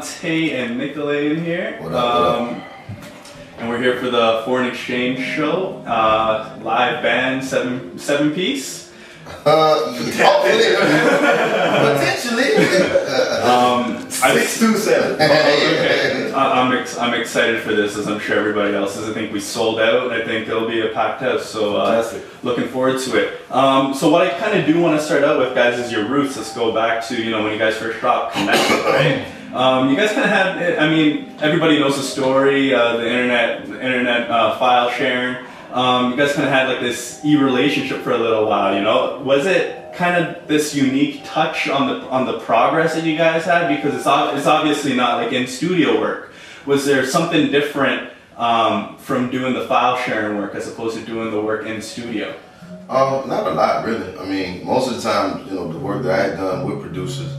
Phonte and Nicolay in here. What up? And we're here for the Foreign Exchange Show. Live band, seven piece. Potentially. 627. Okay. I'm excited for this, as I'm sure everybody else is. I think we sold out. I think it'll be a packed house. So looking forward to it. So what I kind of do want to start out with, guys, is your roots. Let's go back to when you guys first dropped Connect, right? You guys kind of had. I mean, everybody knows the story. The internet file sharing. You guys kind of had like this relationship for a little while. Was it kind of this unique touch on the progress that you guys had? Because it's obviously not like in studio work. Was there something different from doing the file sharing work as opposed to doing the work in studio? Not a lot, really. I mean, most of the time, the work that I had done with producers,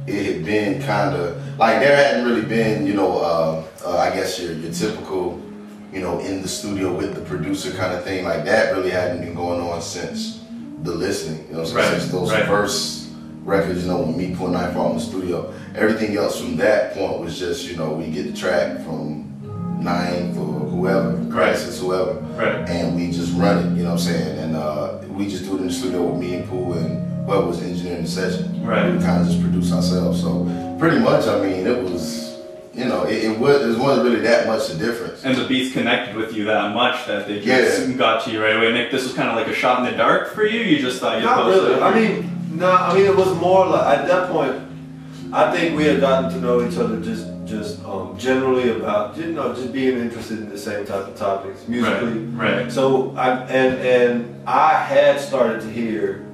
it had been kind of like there hadn't really been, I guess your typical, in the studio with the producer kind of thing. Like that really hadn't been going on since the listening, since those first records, with me putting Knife out in the studio. Everything else from that point was just, we get the track from Ninth or whoever, Crisis, whoever, and we just run it, and we just do it in the studio with me and Pooh and whoever was engineering the session. We kind of just produce ourselves. So pretty much, I mean, it was, it wasn't really that much the difference. And the beats connected with you that much that they just got to you right away. Nick, this was kind of like a shot in the dark for you? You just thought you'd post it? I mean, it was more like, at that point, I think we had gotten to know each other just generally about, just being interested in the same type of topics, musically. So, I had started to hear,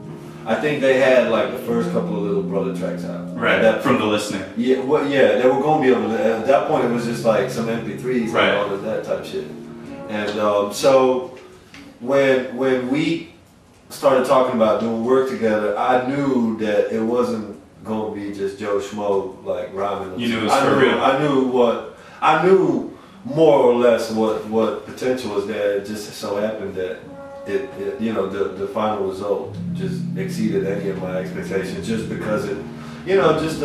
I think they had like the first couple of Little Brother tracks out. From the listening. Yeah, they were going to be able to, at that point it was just like some MP3s and all of that type shit. And so when we started talking about doing work together, I knew that it wasn't going to be just Joe Schmo like rhyming. You knew it was for real. I knew more or less what potential was there. It just so happened that the final result just exceeded any of my expectations, just because it, just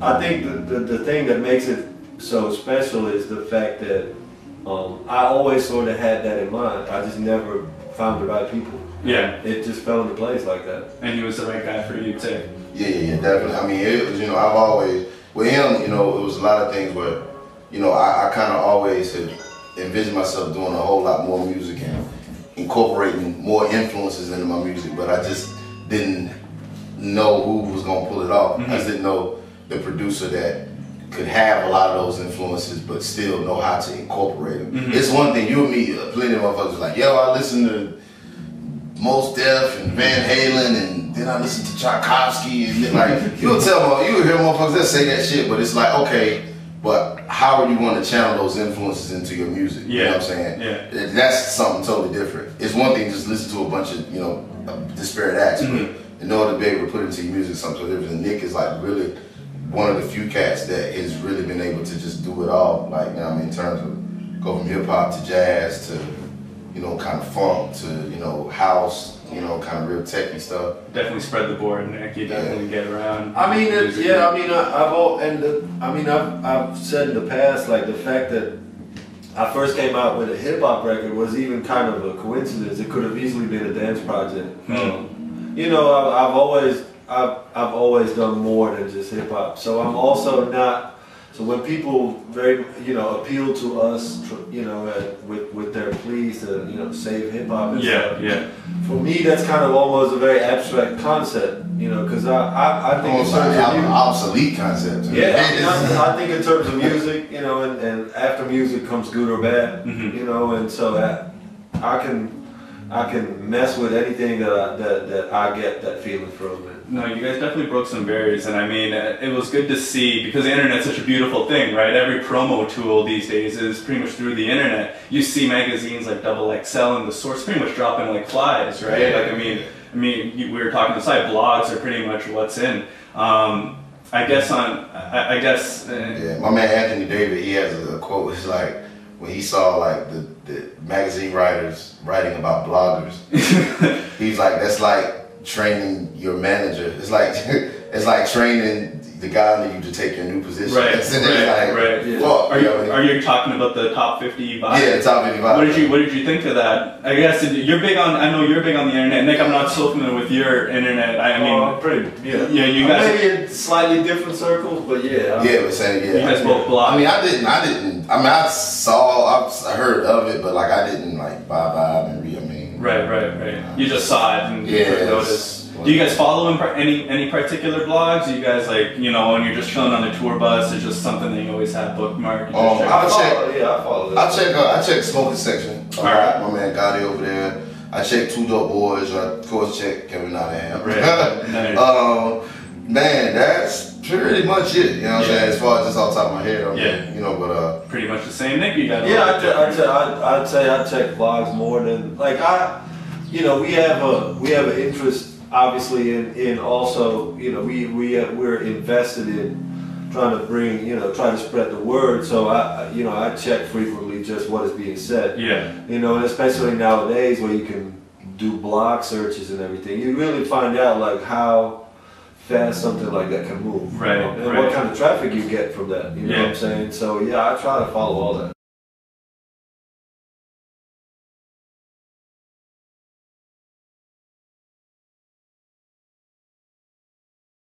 I think the thing that makes it so special is the fact that I always sort of had that in mind. I just never found the right people. Yeah. It just fell into place like that. And he was the right guy for you too. Yeah, definitely. I mean, it was, I've always, with him, it was a lot of things where, I kind of always had envisioned myself doing a whole lot more music and incorporating more influences into my music, but I just didn't know who was going to pull it off. I just didn't know the producer that could have a lot of those influences but still know how to incorporate them. It's one thing, you and me, plenty of motherfuckers like, yo, I listen to Mos Def and Van Halen, and then I listen to Tchaikovsky, and then like, you'll hear motherfuckers that say that shit, but it's like, okay, but how are you going to channel those influences into your music? You know what I'm saying? That's something totally different. It's one thing to just listen to a bunch of, disparate acts, but in order to be able to put it into your music, something different. And Nick is like really one of the few cats that has really been able to just do it all. Like, in terms of go from hip hop to jazz to, kind of funk to, house, kind of real techie stuff. Definitely spread the board, Nick. You definitely get around. I've said in the past, like the fact that I first came out with a hip hop record was even kind of a coincidence. It could have easily been a dance project. I've always done more than just hip hop. So I'm also not. So when people appeal to us, with their pleas to save hip hop and stuff. For me, that's kind of almost a very abstract concept, because I think almost in terms of obsolete concept. I think in terms of music, and after music comes good or bad, and so I can mess with anything that I get that feeling from it. No, you guys definitely broke some barriers, and I mean, it was good to see, because the internet's such a beautiful thing, right? Every promo tool these days is pretty much through the internet. You see magazines like XXL and The Source pretty much dropping like flies, right? Like, I mean, we were talking on the side, blogs are pretty much what's in. My man Anthony David, he has a quote. It's like when he saw like the magazine writers writing about bloggers, he's like, that's like training your manager. It's like training the guy under you to take your new position. Right, And then right. Yeah. Fuck, are you talking about the top 50 vibes? Yeah, the top 50 vibes. What did you think of that? I guess you're big on. I know you're big on the internet. Nick, I'm not so familiar with your internet. I mean, yeah. Yeah, you guys maybe in slightly different circles, but yeah. But same. Yeah. You guys both block. I mean, I didn't. I mean, I heard of it, but like I didn't like vibe and read. I mean, right. You just saw it and you took notice. Do you guys follow any particular blogs? Do you guys like, you know, when you're just chilling on the tour bus, it's just something that you always have bookmarked? I follow that. I check smoking section. Alright. My man Gotti over there. I check Two Dope Boys. I of course check Kevin Nottingham. Nice. Man, that's pretty much it. You know what I'm saying? As far as just off the top of my head. I mean, you know, but pretty much the same. Nick, you got I'd say I check blogs more than like we have an interest obviously in also, you know, we're invested in trying to spread the word. So I check frequently just what is being said. Yeah. You know, and especially nowadays where you can do blog searches and everything, you really find out like how fast something like that can move. Right. And what kind of traffic you get from that. You know what I'm saying? So yeah, I try to follow all that.